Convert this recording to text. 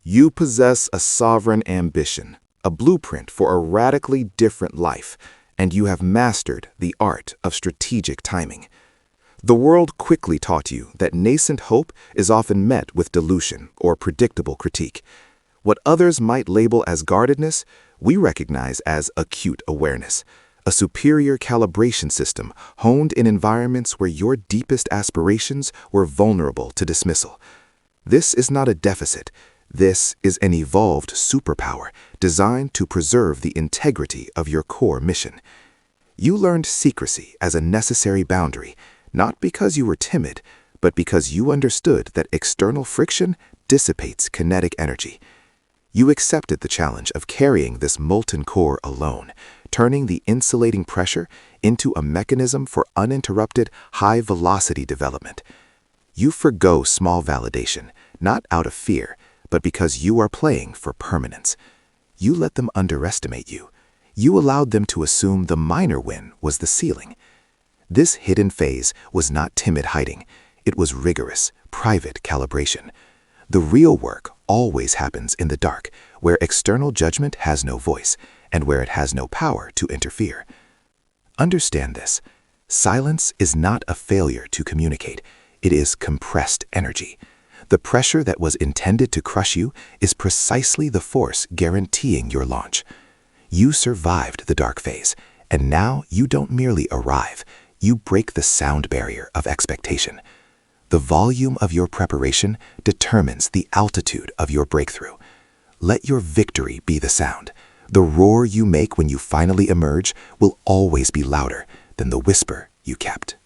You possess a sovereign ambition, a blueprint for a radically different life, and you have mastered the art of strategic timing. The world quickly taught you that nascent hope is often met with dilution or predictable critique. What others might label as guardedness, we recognize as acute awareness, a superior calibration system honed in environments where your deepest aspirations were vulnerable to dismissal. This is not a deficit. This is an evolved superpower designed to preserve the integrity of your core mission. You learned secrecy as a necessary boundary, not because you were timid, but because you understood that external friction dissipates kinetic energy. You accepted the challenge of carrying this molten core alone, turning the insulating pressure into a mechanism for uninterrupted, high-velocity development. You forgo small validation, not out of fear, but because you are playing for permanence. You let them underestimate you. You allowed them to assume the minor win was the ceiling. This hidden phase was not timid hiding. It was rigorous, private calibration. The real work always happens in the dark, where external judgment has no voice, and where it has no power to interfere. Understand this. Silence is not a failure to communicate. It is compressed energy. The pressure that was intended to crush you is precisely the force guaranteeing your launch. You survived the dark phase, and now you don't merely arrive, you break the sound barrier of expectation. The volume of your preparation determines the altitude of your breakthrough. Let your victory be the sound. The roar you make when you finally emerge will always be louder than the whisper you kept.